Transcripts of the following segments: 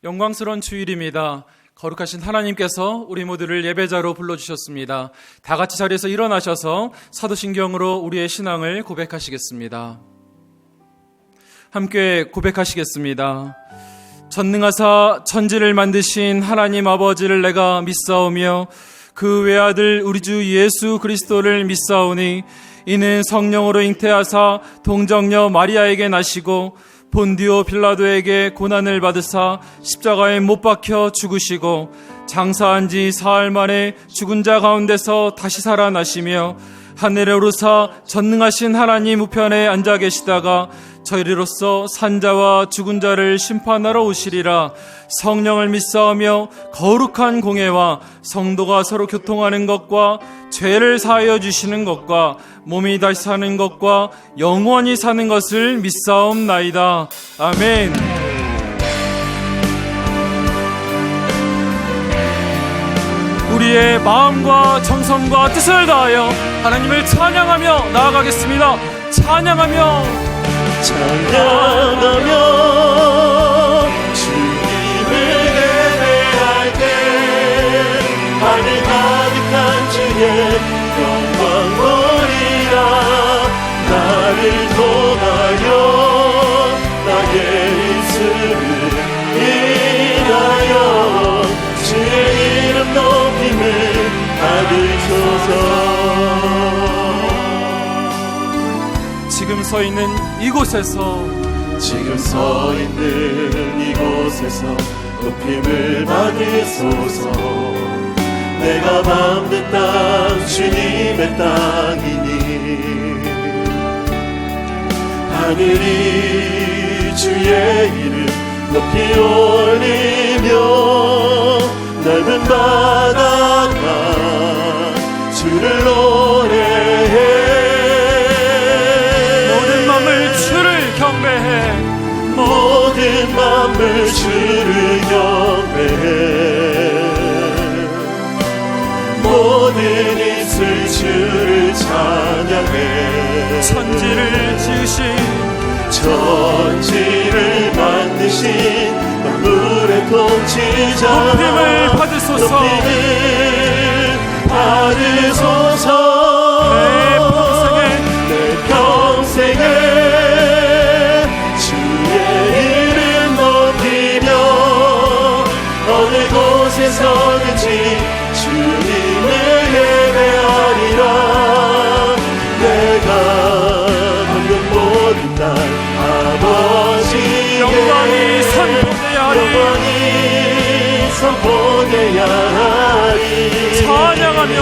영광스러운 주일입니다. 거룩하신 하나님께서 우리 모두를 예배자로 불러주셨습니다. 다 같이 자리에서 일어나셔서 사도신경으로 우리의 신앙을 고백하시겠습니다. 함께 고백하시겠습니다. 전능하사 천지를 만드신 하나님 아버지를 내가 믿사오며 그 외아들 우리 주 예수 그리스도를 믿사오니 이는 성령으로 잉태하사 동정녀 마리아에게 나시고 본디오 빌라도에게 고난을 받으사 십자가에 못 박혀 죽으시고 장사한 지 사흘 만에 죽은 자 가운데서 다시 살아나시며 하늘에 오르사 전능하신 하나님 우편에 앉아 계시다가 저희로서 산자와 죽은 자를 심판하러 오시리라. 성령을 믿사오며 거룩한 공예와 성도가 서로 교통하는 것과 죄를 사하여 주시는 것과 몸이 다시 사는 것과 영원히 사는 것을 믿사옵나이다. 아멘. 우리의 마음과 정성과 뜻을 다하여 하나님을 찬양하며 나아가겠습니다. 찬양하며 주님을 예배할 때 하늘 가득한 주의 영광 보리라. 나를 통하여 나의 입술을 인하여 주의 이름 높임을 받으소서. 지금 서 있는 이곳에서 높임을 받으소서. 내가 밟는 땅 주님의 땅이니 하늘이 주의 이름 높이 올리며 넓은 바다가 주를 노래해. 모든 만물 주를 경배해. 모든 입술 주를 찬양해. 천지를 만드신 만물의 통치자 높임을 받으소서. 내 평생에 어느 곳에 서든지 주님을 예배하리라. 내가 방금 모든 날 아버지의 영광이 선포되야 하리. 찬양하며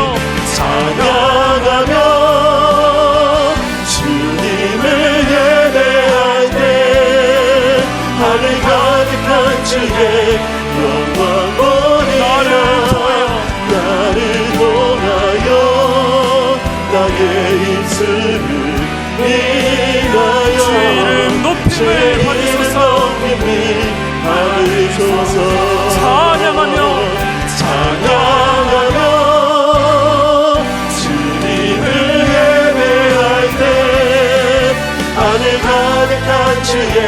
주님을 예배할 때 하늘 가득한 주의 영광 보리라. 나를 통하여 나의 입술을 인하여 주의 이름 높임을 받으소서. 찬양하며 주님을 예배할 때 하늘 가득한 주의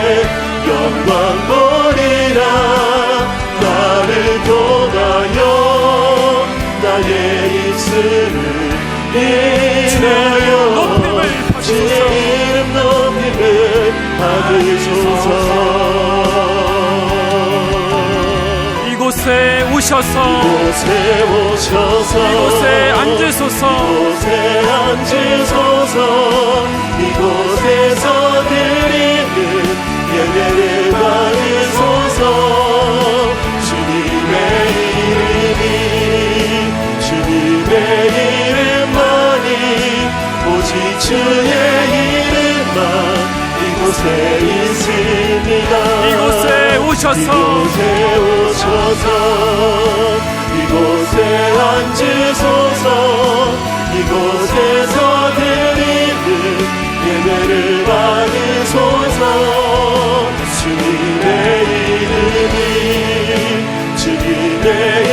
영광 보리라. 나를 통하여 나의 입술을 인하여 주의 이름 높임을 받으소서. 이곳에 오셔서 이곳에 앉으소서. 이곳에서 드리는 예배를 받으소서. 주님의 이름만이 오직 주의 이름만 이곳에 있습니다. 이곳에 오셔서 이곳에 앉으소서. 이곳에서 드리는 예배를 받으소서. 주님의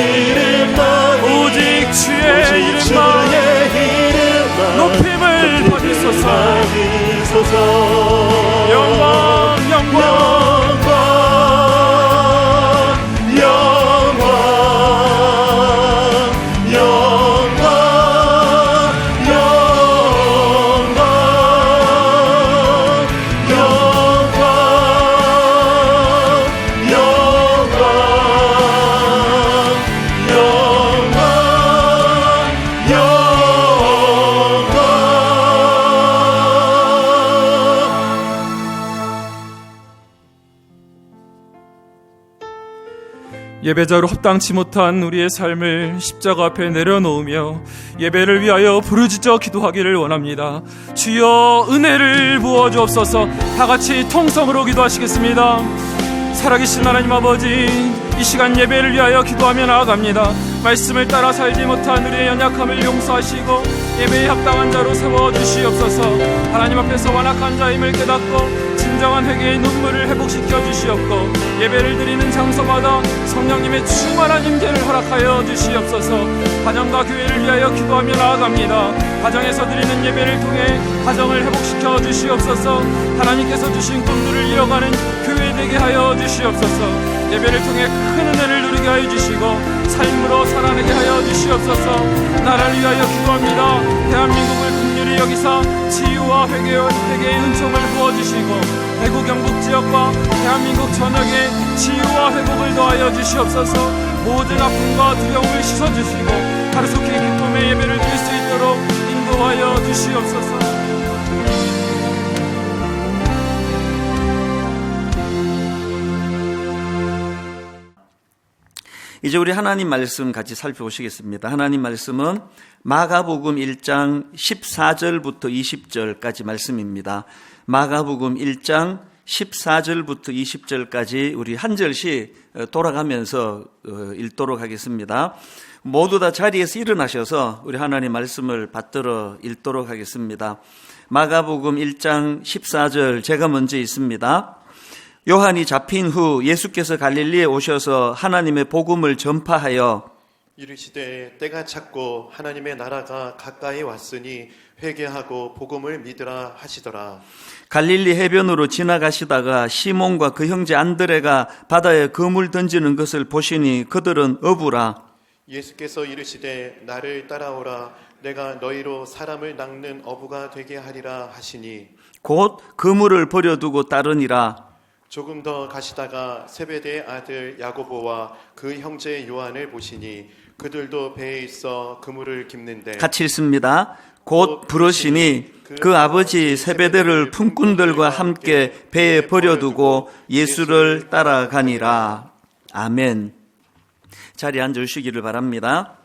이름만 오직 주의 이름만 높임을 받으소서. 영광 예배자로 합당치 못한 우리의 삶을 십자가 앞에 내려놓으며 예배를 위하여 부르짖어 기도하기를 원합니다. 주여 은혜를 부어주옵소서. 다같이 통성으로 기도하시겠습니다. 살아계신 하나님 아버지, 이 시간 예배를 위하여 기도하며 나아갑니다. 말씀을 따라 살지 못한 우리의 연약함을 용서하시고 예배에 합당한 자로 세워주시옵소서. 하나님 앞에서 완악한 자임을 깨닫고 진정한 회개의 눈물을 회복시켜 주시옵고 예배를 드리는 장소마다 성령님의 충만한 임재를 허락하여 주시옵소서. 가정과 교회를 위하여 기도하며 나아갑니다. 가정에서 드리는 예배를 통해 가정을 회복시켜 주시옵소서. 하나님께서 주신 꿈들을 이뤄가는 교회 되게 하여 주시옵소서. 예배를 통해 큰 은혜를 누리게 하여 주시고 삶으로 살아내게 하여 주시옵소서. 나라를 위하여 기도합니다. 대한민국을 긍휼히 여기사 치유와 회개의 은총을 부어주시고 대구 경북 지역과 대한민국 전역에 치유와 회복을 더하여 주시옵소서. 모든 아픔과 두려움을 씻어주시고 하루속히 기쁨의 예배를 드릴 수 있도록 인도하여 주시옵소서. 이제 우리 하나님 말씀 같이 살펴보시겠습니다. 하나님 말씀은 마가복음 1장 14절부터 20절까지 말씀입니다. 마가복음 1장 14절부터 20절까지 우리 한 절씩 돌아가면서 읽도록 하겠습니다. 모두 다 자리에서 일어나셔서 우리 하나님 말씀을 받들어 읽도록 하겠습니다. 마가복음 1장 14절 제가 먼저 읽습니다. 요한이 잡힌 후 예수께서 갈릴리에 오셔서 하나님의 복음을 전파하여 이르시되 때가 찼고 하나님의 나라가 가까이 왔으니 회개하고 복음을 믿으라 하시더라. 갈릴리 해변으로 지나가시다가 시몬과 그 형제 안드레가 바다에 그물 던지는 것을 보시니 그들은 어부라. 예수께서 이르시되 나를 따라오라. 내가 너희로 사람을 낚는 어부가 되게 하리라 하시니 곧 그물을 버려두고 따르니라. 조금 더 가시다가 세베대의 아들 야고보와 그 형제 요한을 보시니 그들도 배에 있어 그물을 깁는데 같이 읽습니다. 곧 부르시니 그 아버지 세베대를 품꾼들과 함께 배에 버려두고 예수를 따라가니라. 아멘. 자리에 앉으시기를 바랍니다.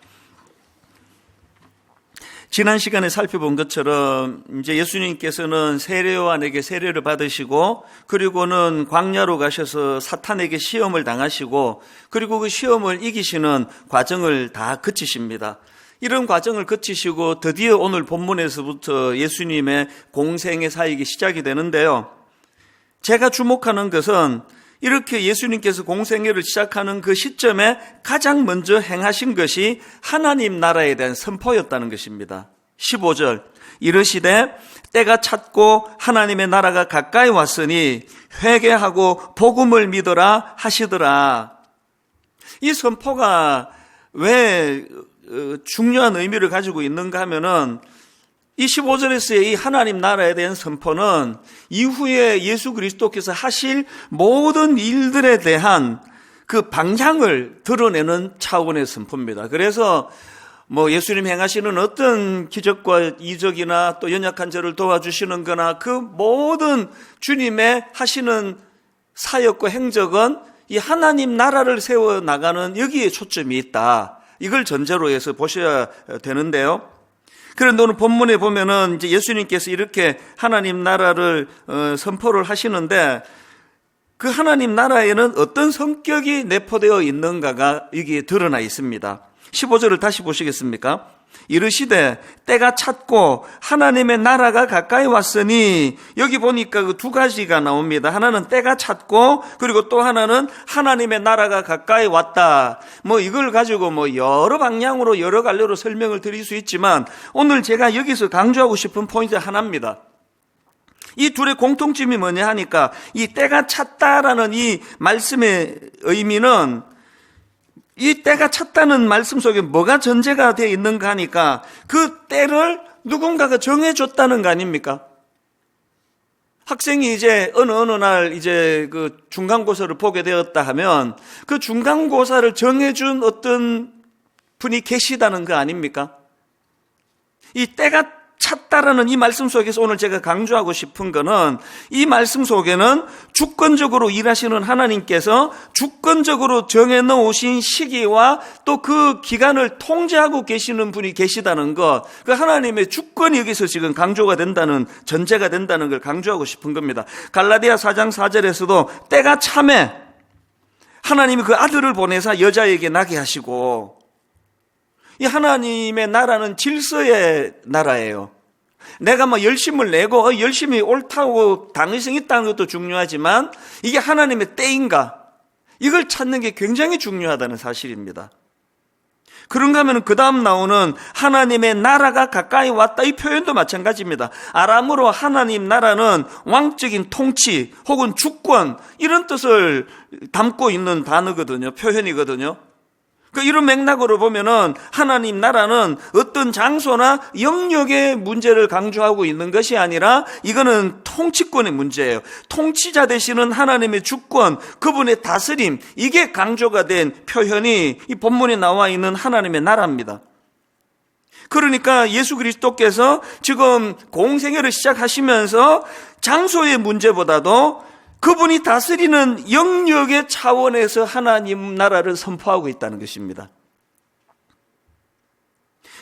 지난 시간에 살펴본 것처럼 이제 예수님께서는 세례요한에게 세례를 받으시고 그리고는 광야로 가셔서 사탄에게 시험을 당하시고 그리고 그 시험을 이기시는 과정을 다 거치십니다. 이런 과정을 거치시고 드디어 오늘 본문에서부터 예수님의 공생의 사역이 시작이 되는데요. 제가 주목하는 것은 이렇게 예수님께서 공생애를 시작하는 그 시점에 가장 먼저 행하신 것이 하나님 나라에 대한 선포였다는 것입니다. 15절 이르시되 때가 찼고 하나님의 나라가 가까이 왔으니 회개하고 복음을 믿어라 하시더라. 이 선포가 왜 중요한 의미를 가지고 있는가 하면은 이 15절에서의 이 하나님 나라에 대한 선포는 이후에 예수 그리스도께서 하실 모든 일들에 대한 그 방향을 드러내는 차원의 선포입니다. 그래서 예수님 행하시는 어떤 기적과 이적이나 또 연약한 자를 도와주시는 거나 그 모든 주님의 하시는 사역과 행적은 이 하나님 나라를 세워나가는 여기에 초점이 있다. 이걸 전제로 해서 보셔야 되는데요. 그런데 오늘 본문에 보면은 이제 예수님께서 이렇게 하나님 나라를 선포를 하시는데 그 하나님 나라에는 어떤 성격이 내포되어 있는가가 여기에 드러나 있습니다. 15절을 다시 보시겠습니까? 이르시되 때가 찼고 하나님의 나라가 가까이 왔으니 여기 보니까 그 두 가지가 나옵니다. 하나는 때가 찼고 그리고 또 하나는 하나님의 나라가 가까이 왔다. 이걸 가지고 여러 방향으로 여러 갈래로 설명을 드릴 수 있지만 오늘 제가 여기서 강조하고 싶은 포인트 하나입니다. 이 둘의 공통점이 뭐냐 하니까 이 때가 찼다라는 이 말씀의 의미는 이 때가 찼다는 말씀 속에 뭐가 전제가 되어 있는가 하니까 그 때를 누군가가 정해줬다는 거 아닙니까? 학생이 이제 어느 날 이제 그 중간고사를 보게 되었다 하면 그 중간고사를 정해준 어떤 분이 계시다는 거 아닙니까? 이 때가 찾다라는 이 말씀 속에서 오늘 제가 강조하고 싶은 거는, 이 말씀 속에는 주권적으로 일하시는 하나님께서 주권적으로 정해놓으신 시기와 또 그 기간을 통제하고 계시는 분이 계시다는 것, 그 하나님의 주권이 여기서 지금 강조가 된다는, 전제가 된다는 걸 강조하고 싶은 겁니다. 갈라디아 4장 4절에서도 때가 참에 하나님이 그 아들을 보내사 여자에게 나게 하시고, 이 하나님의 나라는 질서의 나라예요. 내가 뭐 열심을 내고 열심히 옳다고 당위성 있다는 것도 중요하지만 이게 하나님의 때인가, 이걸 찾는 게 굉장히 중요하다는 사실입니다. 그런가 하면 그 다음 나오는 하나님의 나라가 가까이 왔다, 이 표현도 마찬가지입니다. 아람으로 하나님 나라는 왕적인 통치 혹은 주권, 이런 뜻을 담고 있는 단어거든요. 표현이거든요. 이런 맥락으로 보면은 하나님 나라는 어떤 장소나 영역의 문제를 강조하고 있는 것이 아니라 이거는 통치권의 문제예요. 통치자 되시는 하나님의 주권, 그분의 다스림, 이게 강조가 된 표현이 이 본문에 나와 있는 하나님의 나라입니다. 그러니까 예수 그리스도께서 지금 공생애를 시작하시면서 장소의 문제보다도 그분이 다스리는 영역의 차원에서 하나님 나라를 선포하고 있다는 것입니다.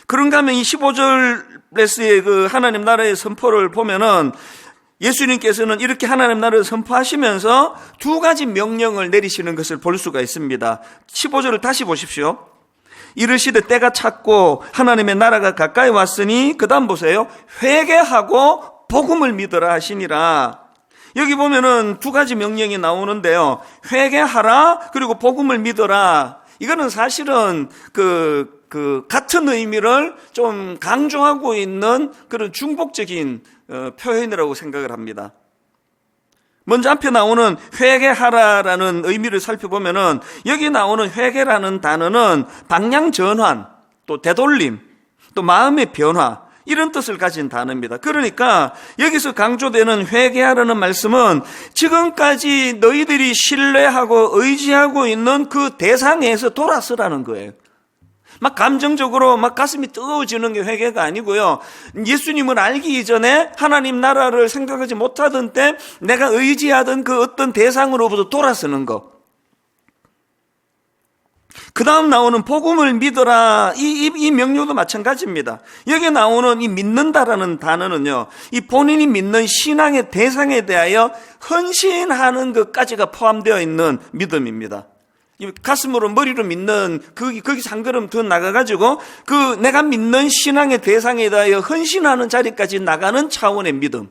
그런가 하면 이 15절에서의 그 하나님 나라의 선포를 보면은 예수님께서는 이렇게 하나님 나라를 선포하시면서 두 가지 명령을 내리시는 것을 볼 수가 있습니다. 15절을 다시 보십시오. 이르시되 때가 찼고 하나님의 나라가 가까이 왔으니, 그 다음 보세요. 회개하고 복음을 믿으라 하시니라. 여기 보면은 두 가지 명령이 나오는데요. 회개하라, 그리고 복음을 믿어라. 이거는 사실은 같은 의미를 좀 강조하고 있는 그런 중복적인 표현이라고 생각을 합니다. 먼저 앞에 나오는 회개하라라는 의미를 살펴보면은, 여기 나오는 회개라는 단어는 방향 전환, 또 되돌림, 또 마음의 변화, 이런 뜻을 가진 단어입니다. 그러니까 여기서 강조되는 회개하라는 말씀은 지금까지 너희들이 신뢰하고 의지하고 있는 그 대상에서 돌아서라는 거예요. 막 감정적으로 막 가슴이 뜨거워지는 게 회개가 아니고요. 예수님을 알기 이전에 하나님 나라를 생각하지 못하던 때 내가 의지하던 그 어떤 대상으로부터 돌아서는 것. 그 다음 나오는 복음을 믿어라, 이 명령도 마찬가지입니다. 여기 나오는 이 믿는다라는 단어는요, 이 본인이 믿는 신앙의 대상에 대하여 헌신하는 것까지가 포함되어 있는 믿음입니다. 가슴으로 머리로 믿는, 거기서 한 걸음 더 나가가지고 내가 믿는 신앙의 대상에 대하여 헌신하는 자리까지 나가는 차원의 믿음.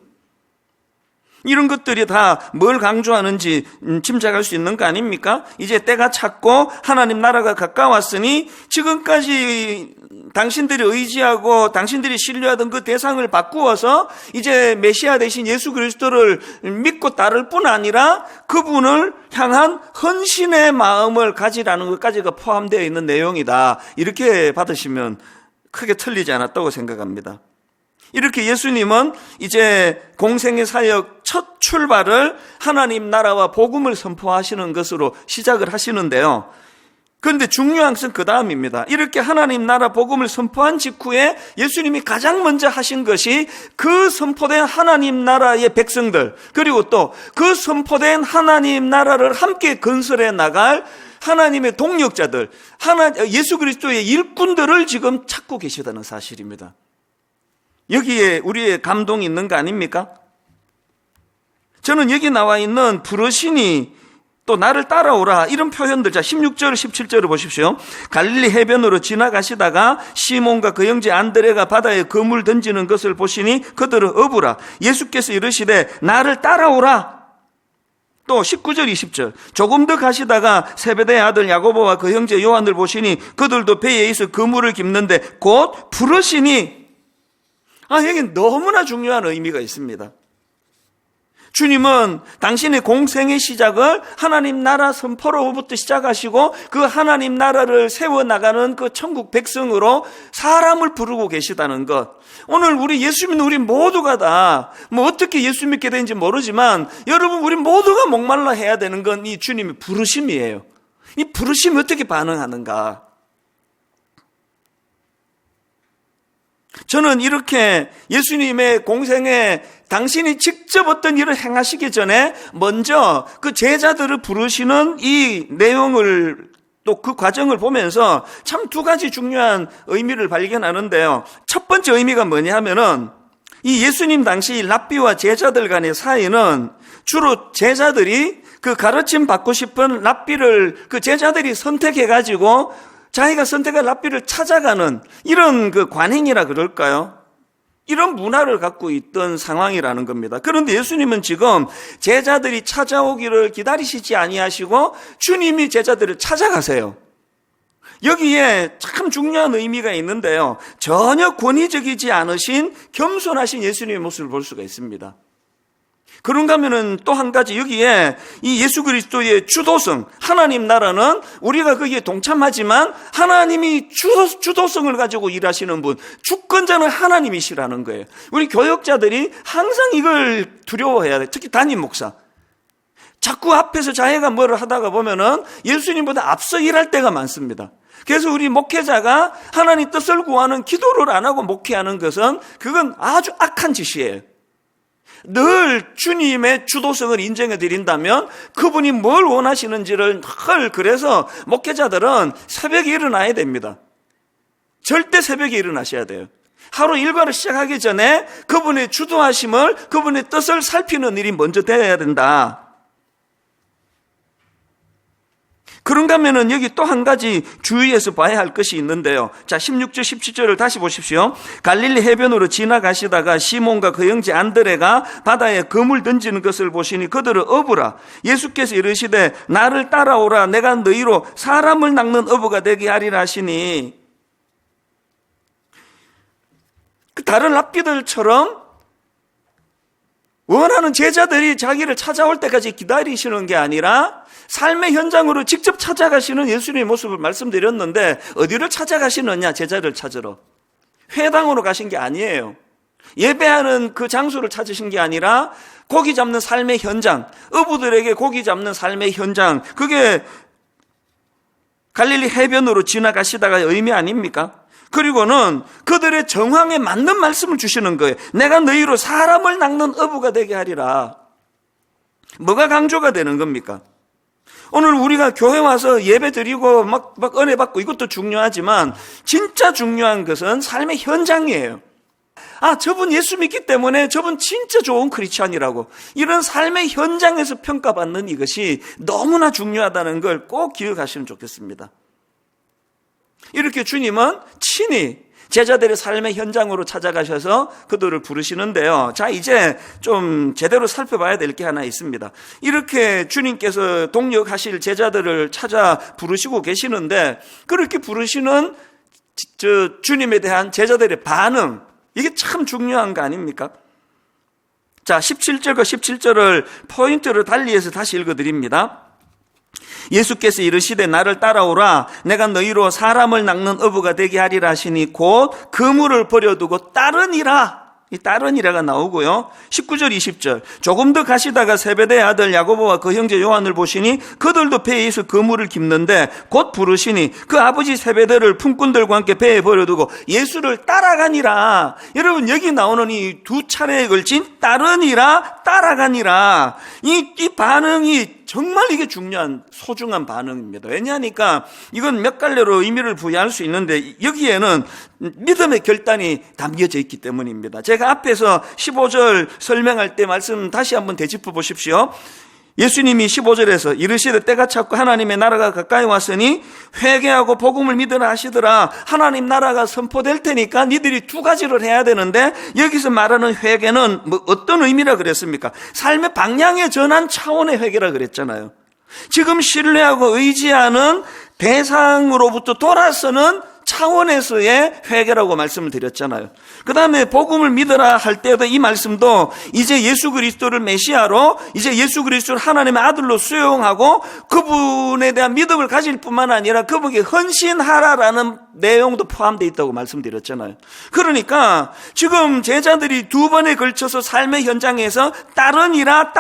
이런 것들이 다 뭘 강조하는지 짐작할 수 있는 거 아닙니까? 이제 때가 찼고 하나님 나라가 가까웠으니 지금까지 당신들이 의지하고 당신들이 신뢰하던 그 대상을 바꾸어서 이제 메시아 되신 예수 그리스도를 믿고 따를 뿐 아니라 그분을 향한 헌신의 마음을 가지라는 것까지가 포함되어 있는 내용이다. 이렇게 받으시면 크게 틀리지 않았다고 생각합니다. 이렇게 예수님은 이제 공생의 사역 첫 출발을 하나님 나라와 복음을 선포하시는 것으로 시작을 하시는데요. 그런데 중요한 것은 그 다음입니다. 이렇게 하나님 나라 복음을 선포한 직후에 예수님이 가장 먼저 하신 것이 그 선포된 하나님 나라의 백성들, 그리고 또 그 선포된 하나님 나라를 함께 건설해 나갈 하나님의 동력자들, 예수 그리스도의 일꾼들을 지금 찾고 계시다는 사실입니다. 여기에 우리의 감동이 있는 거 아닙니까? 저는 여기 나와 있는 부르시니 또 나를 따라오라, 이런 표현들, 자 16절 17절을 보십시오. 갈릴리 해변으로 지나가시다가 시몬과 그 형제 안드레가 바다에 그물 던지는 것을 보시니 그들을 어부라. 예수께서 이르시되 나를 따라오라. 또 19절 20절 조금 더 가시다가 세베대의 아들 야고보와 그 형제 요한을 보시니 그들도 배에 있어 그물을 깁는데 곧 부르시니. 여기 너무나 중요한 의미가 있습니다. 주님은 당신의 공생의 시작을 하나님 나라 선포로부터 시작하시고 그 하나님 나라를 세워나가는 그 천국 백성으로 사람을 부르고 계시다는 것. 오늘 우리 예수 믿는 우리 모두가 다 어떻게 예수 믿게 되는지 모르지만 여러분, 우리 모두가 목말라 해야 되는 건 이 주님의 부르심이에요. 이 부르심이 어떻게 반응하는가. 저는 이렇게 예수님의 공생에 당신이 직접 어떤 일을 행하시기 전에 먼저 그 제자들을 부르시는 이 내용을 또 그 과정을 보면서 참 두 가지 중요한 의미를 발견하는데요. 첫 번째 의미가 뭐냐 하면은 이 예수님 당시 랍비와 제자들 간의 사이는 주로 제자들이 그 가르침 받고 싶은 랍비를 그 제자들이 선택해가지고 자기가 선택한 랍비를 찾아가는 이런 그 관행이라 그럴까요? 이런 문화를 갖고 있던 상황이라는 겁니다. 그런데 예수님은 지금 제자들이 찾아오기를 기다리시지 아니하시고 주님이 제자들을 찾아가세요. 여기에 참 중요한 의미가 있는데요. 전혀 권위적이지 않으신 겸손하신 예수님의 모습을 볼 수가 있습니다. 그런가 하면은 또 한 가지 여기에 이 예수 그리스도의 주도성, 하나님 나라는 우리가 거기에 동참하지만 하나님이 주도성을 가지고 일하시는 분, 주권자는 하나님이시라는 거예요. 우리 교역자들이 항상 이걸 두려워해야 돼요. 특히 담임 목사. 자꾸 앞에서 자기가 뭐를 하다가 보면은 예수님보다 앞서 일할 때가 많습니다. 그래서 우리 목회자가 하나님 뜻을 구하는 기도를 안 하고 목회하는 것은 그건 아주 악한 짓이에요. 늘 주님의 주도성을 인정해 드린다면 그분이 뭘 원하시는지를 그래서 목회자들은 새벽에 일어나야 됩니다. 절대 새벽에 일어나셔야 돼요. 하루 일과를 시작하기 전에 그분의 주도하심을, 그분의 뜻을 살피는 일이 먼저 되어야 된다. 그런가 하면은 여기 또 한 가지 주의해서 봐야 할 것이 있는데요. 자, 16절, 17절을 다시 보십시오. 갈릴리 해변으로 지나가시다가 시몬과 그 형제 안드레가 바다에 그물 던지는 것을 보시니 그들을 어부라. 예수께서 이르시되 나를 따라오라. 내가 너희로 사람을 낚는 어부가 되게 하리라 하시니, 그 다른 랍비들처럼 원하는 제자들이 자기를 찾아올 때까지 기다리시는 게 아니라 삶의 현장으로 직접 찾아가시는 예수님의 모습을 말씀드렸는데, 어디를 찾아가시느냐? 제자를 찾으러. 회당으로 가신 게 아니에요. 예배하는 그 장소를 찾으신 게 아니라 고기 잡는 삶의 현장, 어부들에게 고기 잡는 삶의 현장, 그게 갈릴리 해변으로 지나가시다가 의미 아닙니까? 그리고는 그들의 정황에 맞는 말씀을 주시는 거예요. 내가 너희로 사람을 낚는 어부가 되게 하리라. 뭐가 강조가 되는 겁니까? 오늘 우리가 교회 와서 예배 드리고 막 은혜 받고 이것도 중요하지만 진짜 중요한 것은 삶의 현장이에요. 아, 저분 예수 믿기 때문에 저분 진짜 좋은 크리스찬이라고, 이런 삶의 현장에서 평가받는 이것이 너무나 중요하다는 걸 꼭 기억하시면 좋겠습니다. 이렇게 주님은 친히 제자들의 삶의 현장으로 찾아가셔서 그들을 부르시는데요. 자, 이제 좀 제대로 살펴봐야 될 게 하나 있습니다. 이렇게 주님께서 동역하실 제자들을 찾아 부르시고 계시는데, 그렇게 부르시는 주님에 대한 제자들의 반응, 이게 참 중요한 거 아닙니까? 자, 17절과 17절을 포인트를 달리해서 다시 읽어드립니다. 예수께서 이르시되 나를 따라오라. 내가 너희로 사람을 낚는 어부가 되게 하리라 하시니 곧 그물을 버려두고 따르니라. 이 따르니라가 나오고요. 19절 20절 조금 더 가시다가 세베대의 아들 야고보와 그 형제 요한을 보시니 그들도 배에 있어 그물을 깁는데 곧 부르시니 그 아버지 세베대를 품꾼들과 함께 배에 버려두고 예수를 따라가니라. 여러분, 여기 나오는 이 두 차례에 걸친 따르니라, 따라가니라, 이 반응이 정말 이게 중요한 소중한 반응입니다. 왜냐하니까 이건 몇 갈래로 의미를 부여할 수 있는데 여기에는 믿음의 결단이 담겨져 있기 때문입니다. 제가 앞에서 15절 설명할 때 말씀 다시 한번 되짚어 보십시오. 예수님이 15절에서 이르시되 때가 찼고 하나님의 나라가 가까이 왔으니 회개하고 복음을 믿으라 하시더라. 하나님 나라가 선포될 테니까 니들이 두 가지를 해야 되는데, 여기서 말하는 회개는 뭐 어떤 의미라 그랬습니까? 삶의 방향의 전환 차원의 회개라 그랬잖아요. 지금 신뢰하고 의지하는 대상으로부터 돌아서는 차원에서의 회개라고 말씀을 드렸잖아요. 그 다음에 복음을 믿으라 할 때도 이 말씀도 이제 예수 그리스도를 메시아로, 이제 예수 그리스도를 하나님의 아들로 수용하고 그분에 대한 믿음을 가질 뿐만 아니라 그분에게 헌신하라라는 내용도 포함되어 있다고 말씀드렸잖아요. 그러니까 지금 제자들이 두 번에 걸쳐서 삶의 현장에서 따르니라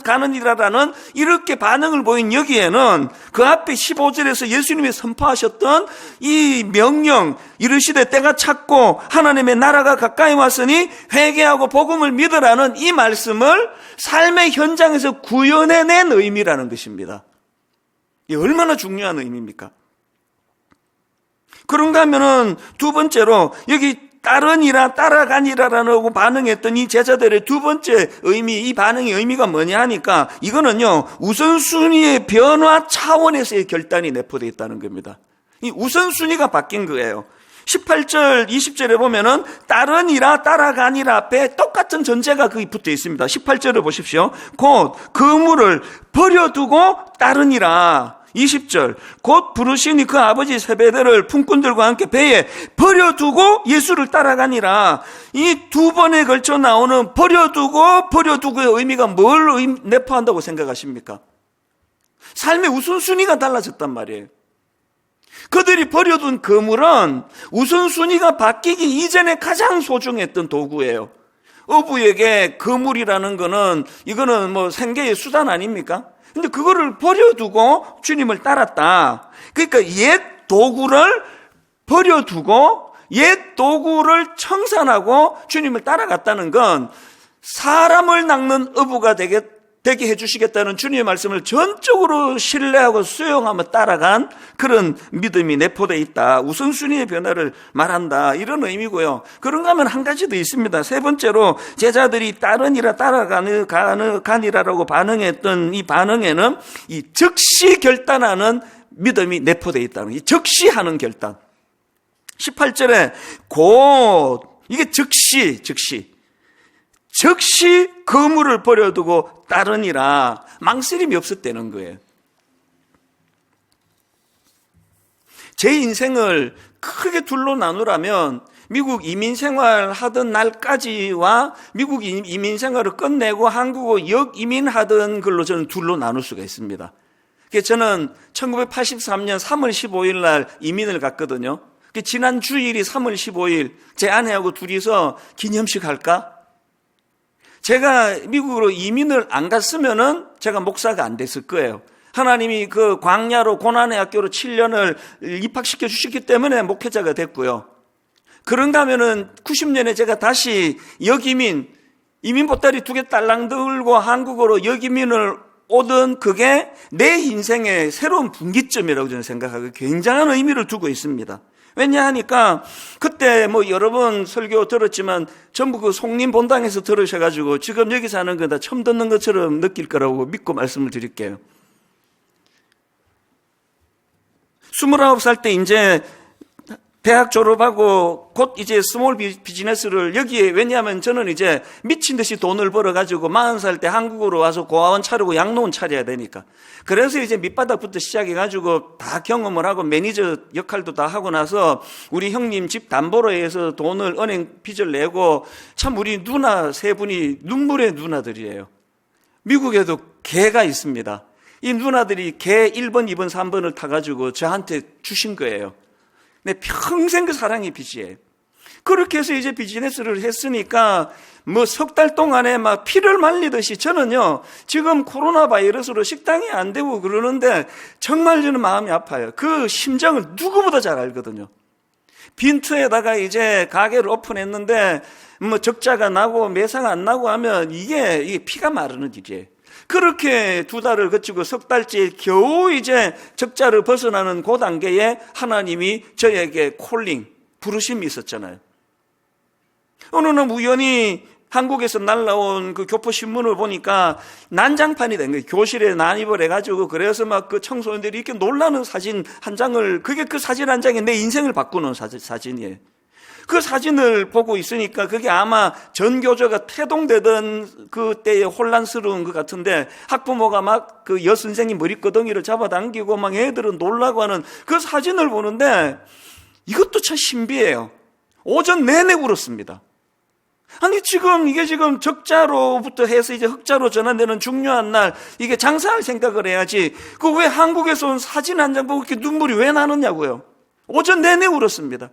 가느니라라는 이렇게 반응을 보인 여기에는 그 앞에 15절에서 예수님이 선포하셨던 이 명령, 이르시되 때가 찼고 하나님의 나라가 가까이 왔으니 회개하고 복음을 믿으라는 이 말씀을 삶의 현장에서 구현해낸 의미라는 것입니다. 이게 얼마나 중요한 의미입니까? 그런가 하면은 두 번째로 여기 따르니라 따라가니라라고 반응했던 이 제자들의 두 번째 의미, 이 반응의 의미가 뭐냐 하니까 이거는요, 우선순위의 변화 차원에서의 결단이 내포되어 있다는 겁니다. 이 우선순위가 바뀐 거예요. 18절, 20절에 보면은 따르니라 따라가니라 앞에 똑같은 전제가 거기 붙어 있습니다. 18절을 보십시오. 곧 그물을 버려두고 따르니라. 20절, 곧 부르시니 그 아버지 세베대를 품꾼들과 함께 배에 버려두고 예수를 따라가니라. 이 두 번에 걸쳐 나오는 버려두고의 의미가 뭘 내포한다고 생각하십니까? 삶의 우선순위가 달라졌단 말이에요. 그들이 버려둔 그물은 우선순위가 바뀌기 이전에 가장 소중했던 도구예요. 어부에게 그물이라는 거는 이거는 뭐 생계의 수단 아닙니까? 근데 그거를 버려두고 주님을 따랐다. 그러니까 옛 도구를 버려두고 옛 도구를 청산하고 주님을 따라갔다는 건 사람을 낚는 어부가 되게 해주시겠다는 주님의 말씀을 전적으로 신뢰하고 수용하며 따라간 그런 믿음이 내포되어 있다. 우선순위의 변화를 말한다. 이런 의미고요. 그런가 하면 한 가지 더 있습니다. 세 번째로 제자들이 따르니라 따라가니라라고 반응했던 이 반응에는 이 즉시 결단하는 믿음이 내포되어 있다는 거예요. 즉시하는 결단. 18절에 곧 이게 즉시 그물을 버려두고 따르니라. 망설임이 없었다는 거예요. 제 인생을 크게 둘로 나누라면 미국 이민 생활하던 날까지와 미국 이민 생활을 끝내고 한국으로 역이민하던 걸로 저는 둘로 나눌 수가 있습니다. 그래서 저는 1983년 3월 15일 날 이민을 갔거든요. 지난 주일이 3월 15일 제 아내하고 둘이서 기념식 할까? 제가 미국으로 이민을 안 갔으면은 제가 목사가 안 됐을 거예요. 하나님이 그 광야로 고난의 학교로 7년을 입학시켜 주셨기 때문에 목회자가 됐고요. 그런가 하면은 90년에 제가 다시 이민 보따리 2개 딸랑 들고 한국으로 역이민을 오던 그게 내 인생의 새로운 분기점이라고 저는 생각하고 굉장한 의미를 두고 있습니다. 왜냐 하니까 그때 뭐 여러 번 설교 들었지만 전부 그 송림 본당에서 들으셔가지고 지금 여기서 하는 거 다 처음 듣는 것처럼 느낄 거라고 믿고 말씀을 드릴게요. 29살 때 이제 대학 졸업하고 곧 이제 스몰 비즈니스를 여기에, 왜냐하면 저는 이제 미친 듯이 돈을 벌어가지고 40살 때 한국으로 와서 고아원 차리고 양로원 차려야 되니까. 그래서 이제 밑바닥부터 시작해가지고 다 경험을 하고 매니저 역할도 다 하고 나서 우리 형님 집 담보로 해서 돈을 은행 빚을 내고, 참 우리 누나 세 분이 눈물의 누나들이에요. 미국에도 개가 있습니다. 이 누나들이 개 1번, 2번, 3번을 타가지고 저한테 주신 거예요. 내 평생 그 사랑의 빚이에요. 그렇게 해서 이제 비즈니스를 했으니까 뭐 석 달 동안에 막 피를 말리듯이 저는요, 지금 코로나 바이러스로 식당이 안 되고 그러는데 정말 저는 마음이 아파요. 그 심정을 누구보다 잘 알거든요. 빈투에다가 이제 가게를 오픈했는데 뭐 적자가 나고 매상 안 나고 하면 이게 피가 마르는 일이에요. 그렇게 2달을 거치고 석 달째 겨우 이제 적자를 벗어나는 그 단계에 하나님이 저에게 부르심이 있었잖아요. 어느 날 우연히 한국에서 날라온 그 교포신문을 보니까 난장판이 된 거예요. 교실에 난입을 해가지고, 그래서 막 그 청소년들이 이렇게 놀라는 사진 한 장을, 그게 그 사진 한 장이 내 인생을 바꾸는 사진이에요. 그 사진을 보고 있으니까 그게 아마 전교조가 태동되던 그때의 혼란스러운 것 같은데, 학부모가 막 그 여선생이 머리끄덩이를 잡아당기고 막 애들은 놀라고 하는 그 사진을 보는데 이것도 참 신비해요. 오전 내내 울었습니다. 아니 이게 지금 적자로부터 해서 이제 흑자로 전환되는 중요한 날, 이게 장사할 생각을 해야지 그 왜 한국에서 온 사진 한 장 보고 이렇게 눈물이 왜 나느냐고요. 오전 내내 울었습니다.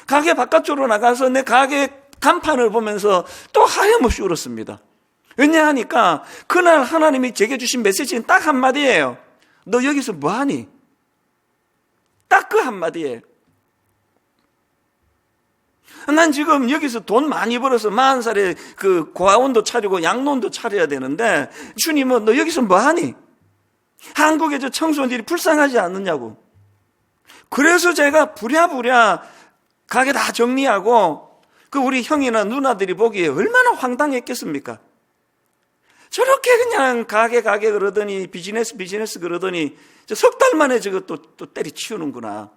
가게 바깥쪽으로 나가서 내 가게 간판을 보면서 또 하염없이 울었습니다. 왜냐하니까 그날 하나님이 제게 주신 메시지는 딱 한마디예요. 너 여기서 뭐하니? 딱 그 한마디예요. 난 지금 여기서 돈 많이 벌어서 40살에 그 고아원도 차리고 양론도 차려야 되는데 주님은 너 여기서 뭐하니? 한국의 저 청소년들이 불쌍하지 않느냐고. 그래서 제가 부랴부랴 가게 다 정리하고 그 우리 형이나 누나들이 보기에 얼마나 황당했겠습니까? 저렇게 그냥 가게 그러더니 비즈니스 그러더니 석 달 만에 저거 또 때리치우는구나.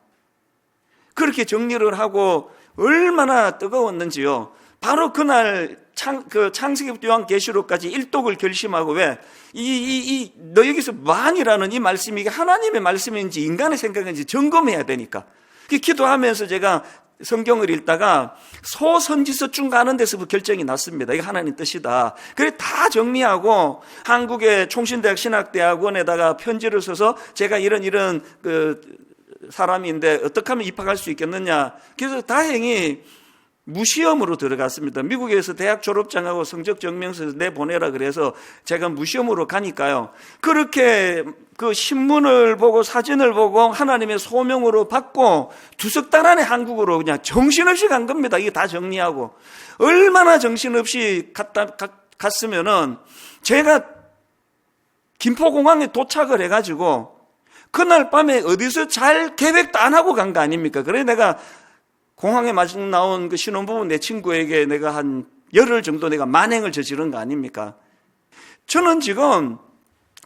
그렇게 정리를 하고 얼마나 뜨거웠는지요. 바로 그날 창세기부터 요한계시록까지 일독을 결심하고 왜? 너 여기서 뭐하니라는 이 말씀이 이게 하나님의 말씀인지 인간의 생각인지 점검해야 되니까. 기도하면서 제가 성경을 읽다가 소선지서쯤 가는 데서부터 결정이 났습니다. 이게 하나님 뜻이다. 그래 다 정리하고 한국의 총신대학 신학대학원에다가 편지를 써서 제가 이런 사람인데 어떻게 하면 입학할 수 있겠느냐. 그래서 다행히 무시험으로 들어갔습니다. 미국에서 대학 졸업장하고 성적 증명서 내보내라 그래서 제가 무시험으로 가니까요. 그렇게 그 신문을 보고 사진을 보고 하나님의 소명으로 받고 두석 달 안에 한국으로 그냥 정신없이 간 겁니다. 이게 다 정리하고. 얼마나 정신없이 갔으면은 제가 김포공항에 도착을 해가지고 그날 밤에 어디서 잘 계획도 안 하고 간 거 아닙니까? 그래 내가 공항에 마중 나온 그 신혼부부 내 친구에게 내가 한 열흘 정도 내가 만행을 저지른 거 아닙니까? 저는 지금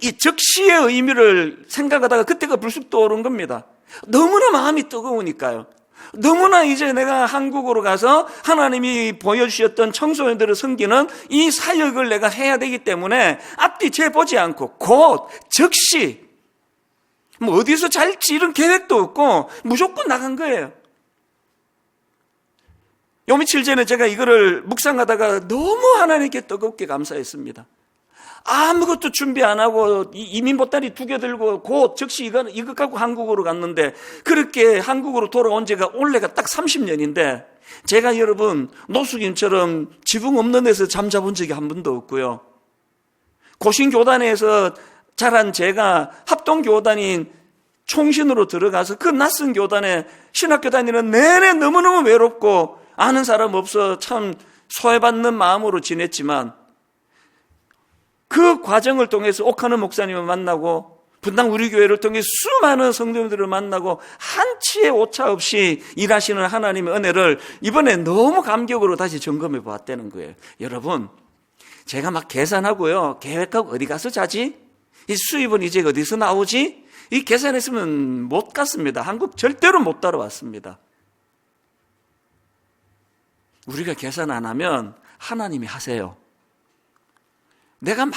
이 적시의 의미를 생각하다가 그때가 불쑥 떠오른 겁니다. 너무나 마음이 뜨거우니까요. 너무나 이제 내가 한국으로 가서 하나님이 보여주셨던 청소년들을 섬기는 이 사역을 내가 해야 되기 때문에 앞뒤 재보지 않고 곧 적시 뭐 어디서 잘지 이런 계획도 없고 무조건 나간 거예요. 요 며칠 전에 제가 이거를 묵상하다가 너무 하나님께 뜨겁게 감사했습니다. 아무것도 준비 안 하고 이민 보따리 2개 들고 곧 즉시 이거 갖고 한국으로 갔는데 그렇게 한국으로 돌아온 지가 올해가 딱 30년인데 제가 여러분 노숙인처럼 지붕 없는 데서 잠자본 적이 한 번도 없고요. 고신교단에서 자란 제가 합동교단인 총신으로 들어가서 그 낯선 교단에 신학교 다니는 내내 너무너무 외롭고 아는 사람 없어 참 소외받는 마음으로 지냈지만 그 과정을 통해서 옥하는 목사님을 만나고 분당 우리 교회를 통해 수많은 성도들을 만나고 한치의 오차 없이 일하시는 하나님의 은혜를 이번에 너무 감격으로 다시 점검해 보았다는 거예요. 여러분 제가 막 계산하고요. 계획하고 어디 가서 자지? 이 수입은 이제 어디서 나오지? 이 계산했으면 못 갔습니다. 한국 절대로 못 따라왔습니다. 우리가 계산 안 하면 하나님이 하세요. 내가 막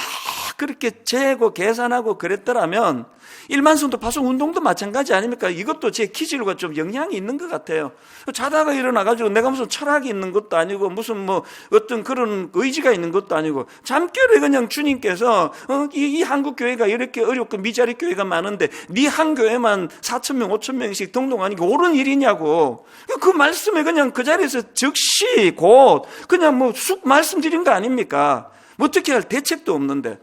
그렇게 재고 계산하고 그랬더라면 일만성도 파송 운동도 마찬가지 아닙니까? 이것도 제 기질과 좀 영향이 있는 것 같아요. 자다가 일어나가지고 내가 무슨 철학이 있는 것도 아니고 무슨 뭐 어떤 그런 의지가 있는 것도 아니고 잠결에 그냥 주님께서 이 한국 교회가 이렇게 어렵고 미자리 교회가 많은데 네 한 교회만 4,000명 5,000명씩 등록하는 게 옳은 일이냐고 그 말씀에 그냥 그 자리에서 즉시 곧 그냥 뭐 쑥 말씀드린 거 아닙니까? 뭐 어떻게 할 대책도 없는데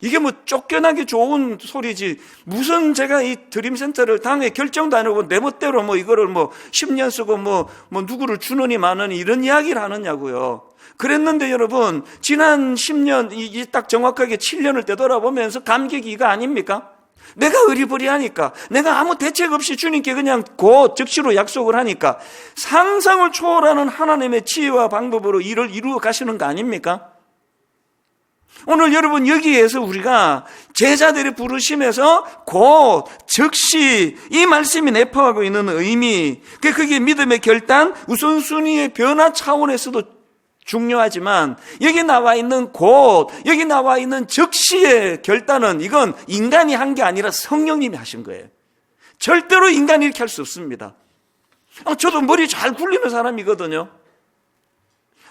이게 뭐 쫓겨나기 좋은 소리지 무슨 제가 이 드림센터를 당에 결정도 안 하고 내 멋대로 뭐 이거를 뭐 10년 쓰고 뭐 누구를 주느니 마느니 이런 이야기를 하느냐고요. 그랬는데 여러분 지난 10년 이 딱 정확하게 7년을 되돌아보면서 감격이 이거 아닙니까? 내가 의리부리하니까 내가 아무 대책 없이 주님께 그냥 곧 즉시로 약속을 하니까 상상을 초월하는 하나님의 지혜와 방법으로 일을 이루어 가시는 거 아닙니까? 오늘 여러분 여기에서 우리가 제자들의 부르심에서 곧 즉시 이 말씀이 내포하고 있는 의미 그게 믿음의 결단 우선순위의 변화 차원에서도 중요하지만 여기 나와 있는 곧 여기 나와 있는 즉시의 결단은 이건 인간이 한 게 아니라 성령님이 하신 거예요. 절대로 인간이 이렇게 할 수 없습니다. 저도 머리 잘 굴리는 사람이거든요.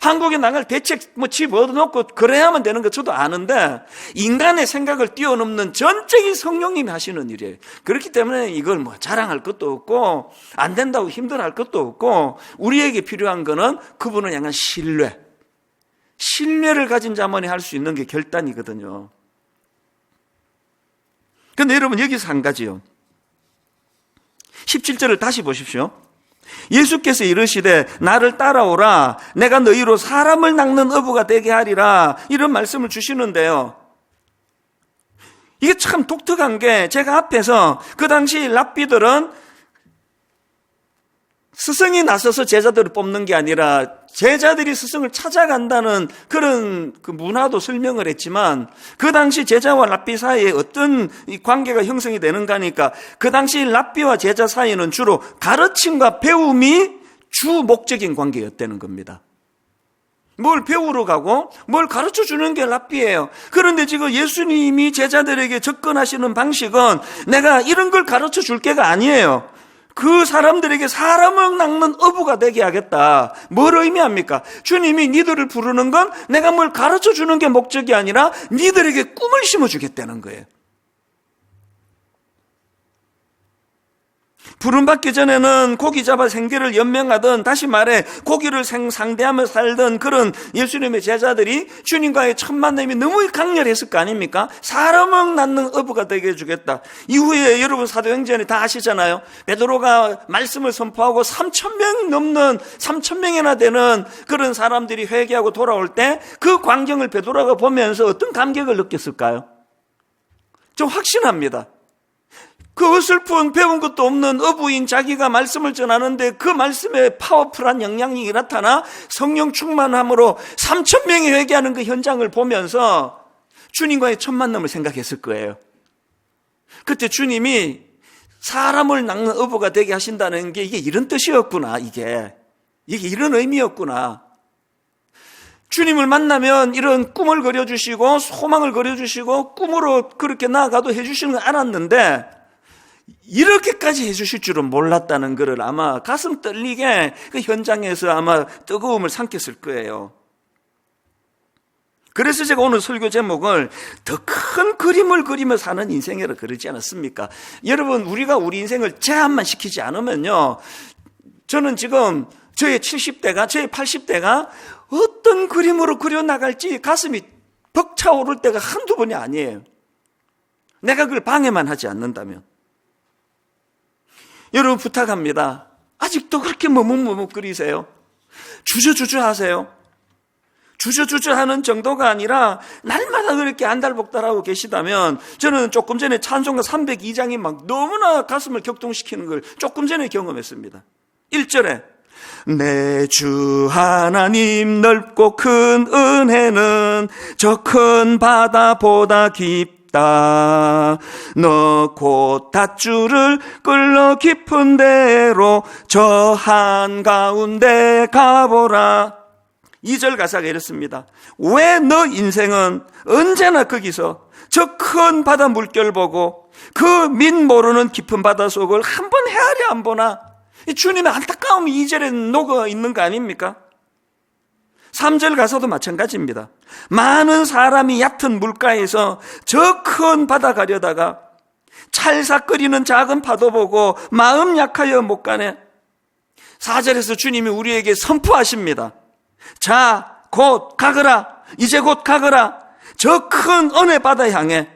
한국에 나갈 대책 집 얻어놓고 그래야만 되는 거 저도 아는데 인간의 생각을 뛰어넘는 전적인 성령님이 하시는 일이에요. 그렇기 때문에 이걸 자랑할 것도 없고 안 된다고 힘들어할 것도 없고 우리에게 필요한 거는 그분을 향한 신뢰를 가진 자만이 할 수 있는 게 결단이거든요. 그런데 여러분 여기서 한 가지요. 17절을 다시 보십시오. 예수께서 이르시되 나를 따라오라 내가 너희로 사람을 낚는 어부가 되게 하리라 이런 말씀을 주시는데요. 이게 참 독특한 게 제가 앞에서 그 당시 랍비들은 스승이 나서서 제자들을 뽑는 게 아니라 제자들이 스승을 찾아간다는 그런 그 문화도 설명을 했지만 그 당시 제자와 랍비 사이에 어떤 관계가 형성이 되는가 하니까 그 당시 랍비와 제자 사이는 주로 가르침과 배움이 주 목적인 관계였다는 겁니다. 뭘 배우러 가고 뭘 가르쳐 주는 게 랍비예요. 그런데 지금 예수님이 제자들에게 접근하시는 방식은 내가 이런 걸 가르쳐 줄 게가 아니에요. 그 사람들에게 사람을 낚는 어부가 되게 하겠다. 뭘 의미합니까? 주님이 니들을 부르는 건 내가 뭘 가르쳐 주는 게 목적이 아니라 니들에게 꿈을 심어주겠다는 거예요. 부름받기 전에는 고기 잡아 생계를 연명하던, 다시 말해 고기를 상대하며 살던 그런 예수님의 제자들이 주님과의 첫 만남이 너무 강렬했을 거 아닙니까? 사람을 낳는 어부가 되게 해주겠다. 이후에 여러분 사도행전에 다 아시잖아요. 베드로가 말씀을 선포하고 3,000명이나 되는 그런 사람들이 회개하고 돌아올 때 그 광경을 베드로가 보면서 어떤 감격을 느꼈을까요? 좀 확신합니다. 그 어설픈 배운 것도 없는 어부인 자기가 말씀을 전하는데 그 말씀에 파워풀한 영향력이 나타나 성령 충만함으로 3,000명이 회개하는 그 현장을 보면서 주님과의 첫 만남을 생각했을 거예요. 그때 주님이 사람을 낚는 어부가 되게 하신다는 게 이게 이런 뜻이었구나. 이게 이런 의미였구나. 주님을 만나면 이런 꿈을 그려주시고 소망을 그려주시고 꿈으로 그렇게 나아가도 해주시는 걸 알았는데 이렇게까지 해주실 줄은 몰랐다는 것을 아마 가슴 떨리게 그 현장에서 아마 뜨거움을 삼켰을 거예요. 그래서 제가 오늘 설교 제목을 더 큰 그림을 그리며 사는 인생이라 그러지 않았습니까? 여러분, 우리가 우리 인생을 제한만 시키지 않으면요, 저는 지금 저의 70대가 저의 80대가 어떤 그림으로 그려나갈지 가슴이 벅차오를 때가 한두 번이 아니에요. 내가 그걸 방해만 하지 않는다면. 여러분 부탁합니다. 아직도 그렇게 머뭇머뭇거리세요? 주저주저 하세요? 주저주저 하는 정도가 아니라 날마다 그렇게 안달복달하고 계시다면, 저는 조금 전에 찬송가 302장이 막 너무나 가슴을 격동시키는 걸 조금 전에 경험했습니다. 1절에 내 주 하나님 넓고 큰 은혜는 저 큰 바다보다 깊다. 너 곧 닷줄을 끌러 깊은 데로 저 한가운데 가보라. 2절 가사가 이렇습니다. 왜 너 인생은 언제나 거기서 저 큰 바다 물결 보고 그 민 모르는 깊은 바다 속을 한 번 헤아려 안 보나? 주님의 안타까움이 2절에 녹아 있는 거 아닙니까? 3절 가사도 마찬가지입니다. 많은 사람이 얕은 물가에서 저 큰 바다 가려다가 찰싹거리는 작은 파도 보고 마음 약하여 못 가네. 4절에서 주님이 우리에게 선포하십니다. 자, 곧 가거라. 이제 곧 가거라. 저 큰 은혜 바다 향해.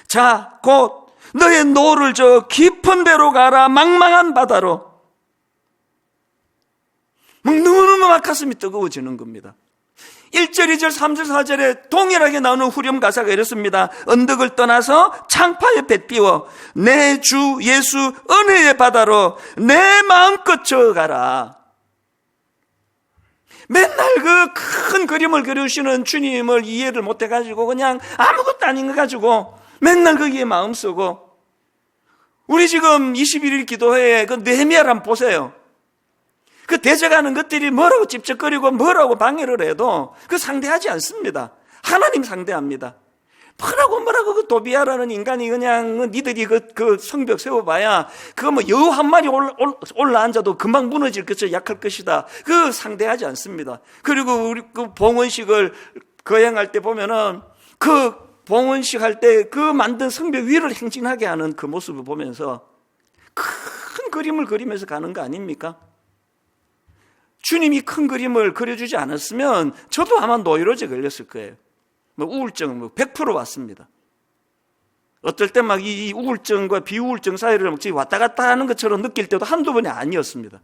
자, 곧 너의 노를 저 깊은 데로 가라. 망망한 바다로. 너무너무 막 가슴이 뜨거워지는 겁니다. 1절, 2절, 3절, 4절에 동일하게 나오는 후렴 가사가 이렇습니다. 언덕을 떠나서 창파에 배 띄워 내 주 예수 은혜의 바다로 내 마음껏 저어가라. 맨날 그 큰 그림을 그려주시는 주님을 이해를 못해가지고 그냥 아무것도 아닌 거 가지고 맨날 거기에 마음 쓰고, 우리 지금 21일 기도회에 그 느헤미야를 한번 보세요. 그 대적하는 것들이 뭐라고 찝쩍거리고 뭐라고 방해를 해도 그 상대하지 않습니다. 하나님 상대합니다. 뭐라고 그 도비아라는 인간이 그냥 니들이 그 성벽 세워봐야 그거 뭐 여우 한 마리 올라앉아도 금방 무너질 것처럼 약할 것이다. 그 상대하지 않습니다. 그리고 우리 그 봉헌식을 거행할 때 보면은 그 봉헌식 할 때 그 만든 성벽 위를 행진하게 하는 그 모습을 보면서 큰 그림을 그리면서 가는 거 아닙니까? 주님이 큰 그림을 그려주지 않았으면 저도 아마 노이로제 걸렸을 거예요. 뭐 우울증 100% 왔습니다. 어떨 때 막 이 우울증과 비우울증 사이를 왔다 갔다 하는 것처럼 느낄 때도 한두 번이 아니었습니다.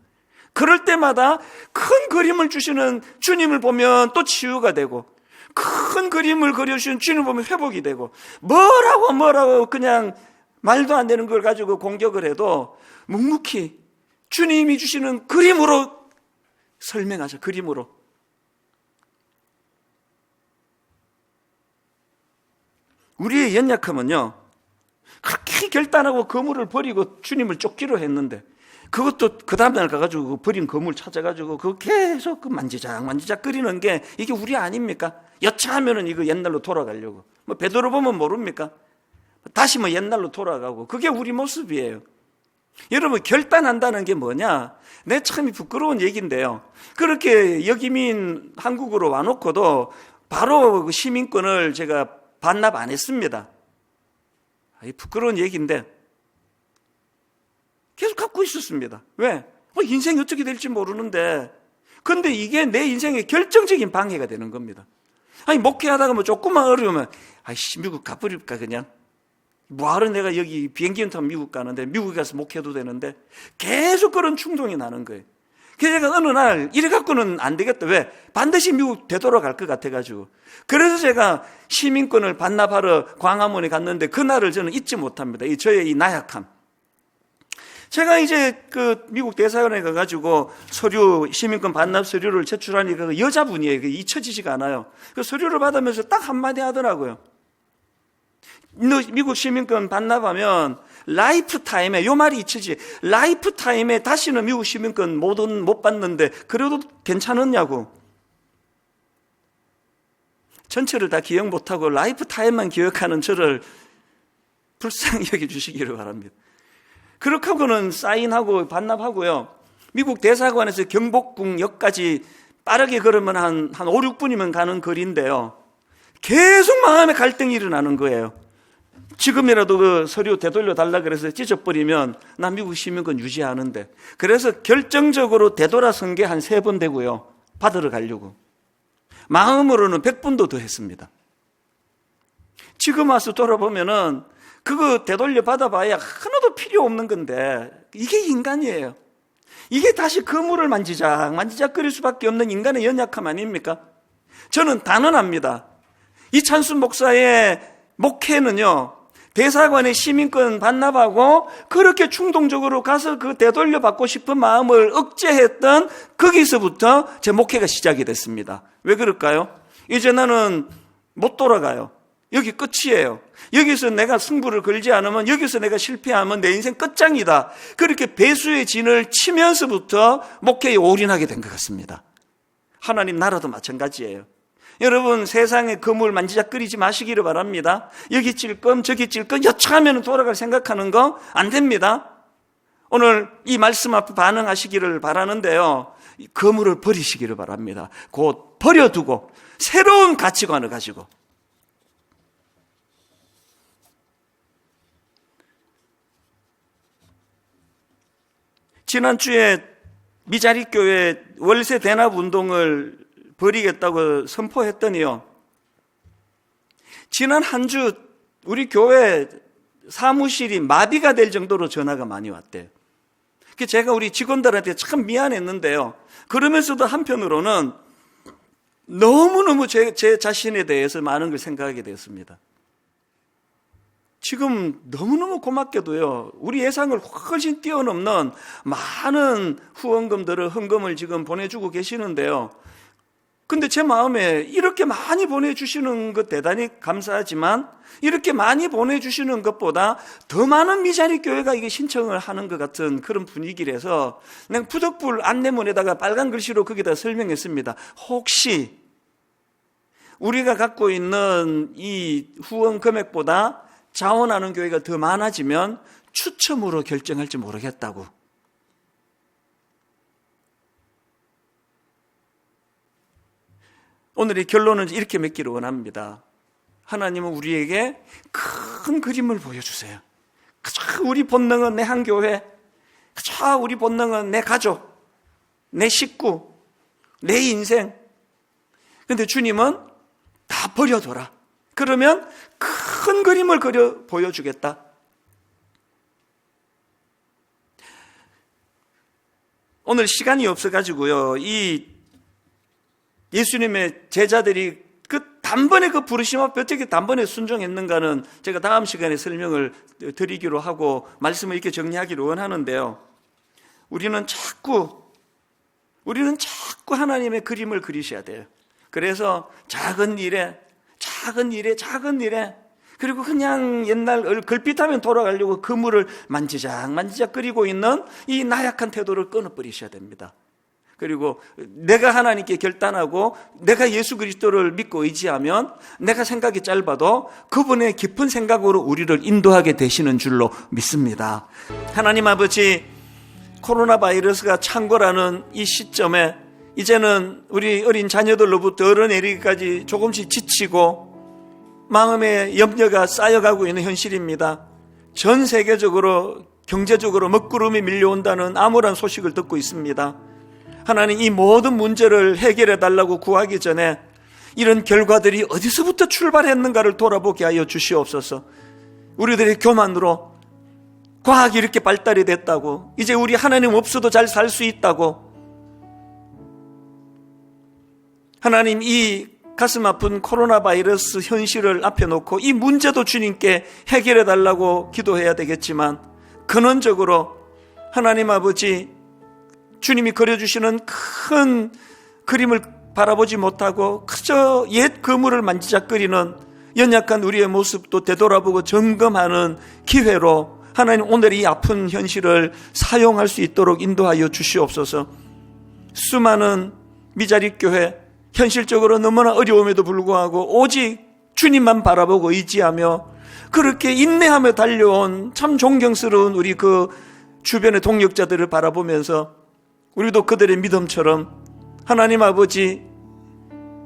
그럴 때마다 큰 그림을 주시는 주님을 보면 또 치유가 되고, 큰 그림을 그려주시는 주님을 보면 회복이 되고, 뭐라고 그냥 말도 안 되는 걸 가지고 공격을 해도 묵묵히 주님이 주시는 그림으로 설명하죠. 그림으로. 우리의 연약함은요, 그렇게 결단하고 거물을 버리고 주님을 쫓기로 했는데, 그것도 그 다음날 가가지고 버린 거물 찾아가지고 그거 계속 만지작 끓이는 게 이게 우리 아닙니까? 여차하면은 이거 옛날로 돌아가려고. 뭐 베드로 보면 모릅니까? 다시 뭐 옛날로 돌아가고. 그게 우리 모습이에요. 여러분, 결단한다는 게 뭐냐? 내 참 부끄러운 얘기인데요. 그렇게 여기민 한국으로 와놓고도 바로 그 시민권을 제가 반납 안 했습니다. 부끄러운 얘기인데 계속 갖고 있었습니다. 왜? 인생이 어떻게 될지 모르는데, 근데 이게 내 인생의 결정적인 방해가 되는 겁니다. 목회하다가 뭐 조금만 어려우면 미국 가버릴까 그냥? 뭐하러 내가 여기 비행기 타면 미국 가는데, 미국에 가서 목회도 되는데, 계속 그런 충동이 나는 거예요. 그래서 제가 어느 날 이래 갖고는 안 되겠다. 왜? 반드시 미국 되돌아갈 것 같아가지고. 그래서 제가 시민권을 반납하러 광화문에 갔는데 그날을 저는 잊지 못합니다. 저의 이 나약함. 제가 이제 그 미국 대사관에 가가지고 시민권 반납 서류를 제출하니까 그 여자분이에요. 잊혀지지가 않아요. 그 서류를 받으면서 딱 한마디 하더라고요. 너 미국 시민권 반납하면 라이프 타임에, 요 말이 잊혀지, 라이프 타임에 다시는 미국 시민권 못 받는데 그래도 괜찮았냐고. 전체를 다 기억 못하고 라이프 타임만 기억하는 저를 불쌍히 여겨주시기를 바랍니다. 그렇게 하고는 사인하고 반납하고요. 미국 대사관에서 경복궁역까지 빠르게 걸으면 한 5, 6분이면 가는 거리인데요. 계속 마음에 갈등이 일어나는 거예요. 지금이라도 그 서류 되돌려 달라 그래서 찢어버리면 나 미국 시민권 유지하는데. 그래서 결정적으로 되돌아선 게 한 3번 되고요. 받으러 가려고. 마음으로는 100번도 더 했습니다. 지금 와서 돌아보면은 그거 되돌려 받아봐야 하나도 필요 없는 건데, 이게 인간이에요. 이게 다시 그물을 만지작 끓일 수밖에 없는 인간의 연약함 아닙니까? 저는 단언합니다. 이찬순 목사의 목회는요, 대사관의 시민권 반납하고 그렇게 충동적으로 가서 그 되돌려 받고 싶은 마음을 억제했던 거기서부터 제 목회가 시작이 됐습니다. 왜 그럴까요? 이제 나는 못 돌아가요. 여기 끝이에요. 여기서 내가 승부를 걸지 않으면, 여기서 내가 실패하면 내 인생 끝장이다. 그렇게 배수의 진을 치면서부터 목회에 올인하게 된 것 같습니다. 하나님 나라도 마찬가지예요. 여러분, 세상의 그물 만지작거리지 마시기를 바랍니다. 여기 찔끔 저기 찔끔 여차하면 돌아갈 생각하는 거 안 됩니다. 오늘 이 말씀 앞에 반응하시기를 바라는데요, 그물을 버리시기를 바랍니다. 곧 버려두고 새로운 가치관을 가지고. 지난주에 미자립교회 월세 대납 운동을 벌이겠다고 선포했더니요, 지난 한 주 우리 교회 사무실이 마비가 될 정도로 전화가 많이 왔대요. 제가 우리 직원들한테 참 미안했는데요, 그러면서도 한편으로는 너무너무 제 자신에 대해서 많은 걸 생각하게 되었습니다. 지금 너무너무 고맙게도요, 우리 예상을 훨씬 뛰어넘는 많은 후원금들을, 헌금을 지금 보내주고 계시는데요. 근데 제 마음에 이렇게 많이 보내주시는 것 대단히 감사하지만, 이렇게 많이 보내주시는 것보다 더 많은 미자립 교회가 이게 신청을 하는 것 같은 그런 분위기라서 그냥 푸덕불 안내문에다가 빨간 글씨로 거기다 설명했습니다. 혹시 우리가 갖고 있는 이 후원 금액보다 자원하는 교회가 더 많아지면 추첨으로 결정할지 모르겠다고. 오늘의 결론은 이렇게 맺기를 원합니다. 하나님은 우리에게 큰 그림을 보여주세요. 그저 우리 본능은 내 한 교회, 그저 우리 본능은 내 가족, 내 식구, 내 인생. 근데 주님은 다 버려둬라. 그러면 큰 그림을 그려 보여주겠다. 오늘 시간이 없어가지고요, 이 예수님의 제자들이 단번에 그 부르심 앞에 어떻게 단번에 순종했는가는 제가 다음 시간에 설명을 드리기로 하고 말씀을 이렇게 정리하기를 원하는데요. 우리는 자꾸 하나님의 그림을 그리셔야 돼요. 그래서 작은 일에 그리고 그냥 옛날 걸핏하면 돌아가려고 그물을 만지작 끓이고 있는 이 나약한 태도를 끊어버리셔야 됩니다. 그리고 내가 하나님께 결단하고 내가 예수 그리스도를 믿고 의지하면 내가 생각이 짧아도 그분의 깊은 생각으로 우리를 인도하게 되시는 줄로 믿습니다. 하나님 아버지, 코로나 바이러스가 창궐하는 이 시점에 이제는 우리 어린 자녀들로부터 어른에게까지 조금씩 지치고 마음의 염려가 쌓여가고 있는 현실입니다. 전 세계적으로 경제적으로 먹구름이 밀려온다는 암울한 소식을 듣고 있습니다. 하나님, 이 모든 문제를 해결해 달라고 구하기 전에 이런 결과들이 어디서부터 출발했는가를 돌아보게 하여 주시옵소서. 우리들의 교만으로 과학이 이렇게 발달이 됐다고, 이제 우리 하나님 없어도 잘 살 수 있다고, 하나님, 이 가슴 아픈 코로나 바이러스 현실을 앞에 놓고 이 문제도 주님께 해결해 달라고 기도해야 되겠지만, 근원적으로 하나님 아버지, 주님이 그려주시는 큰 그림을 바라보지 못하고 그저 옛 그물을 만지작거리는 연약한 우리의 모습도 되돌아보고 점검하는 기회로 하나님, 오늘 이 아픈 현실을 사용할 수 있도록 인도하여 주시옵소서. 수많은 미자립 교회, 현실적으로 너무나 어려움에도 불구하고 오직 주님만 바라보고 의지하며 그렇게 인내하며 달려온 참 존경스러운 우리 그 주변의 동역자들을 바라보면서 우리도 그들의 믿음처럼 하나님 아버지,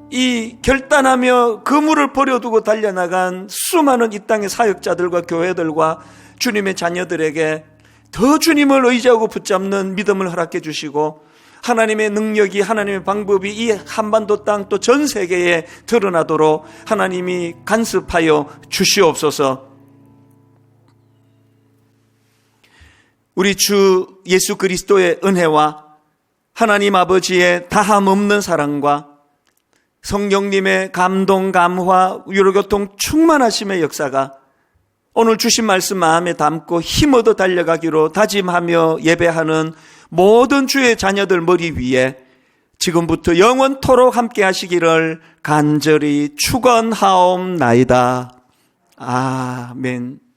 이 결단하며 그물을 버려두고 달려나간 수많은 이 땅의 사역자들과 교회들과 주님의 자녀들에게 더 주님을 의지하고 붙잡는 믿음을 허락해 주시고, 하나님의 능력이, 하나님의 방법이 이 한반도 땅 또 전 세계에 드러나도록 하나님이 간섭하여 주시옵소서. 우리 주 예수 그리스도의 은혜와 하나님 아버지의 다함 없는 사랑과 성령님의 감동, 감화, 위로교통 충만하심의 역사가 오늘 주신 말씀 마음에 담고 힘어도 달려가기로 다짐하며 예배하는 모든 주의 자녀들 머리 위에 지금부터 영원토록 함께 하시기를 간절히 축원하옵나이다. 아멘.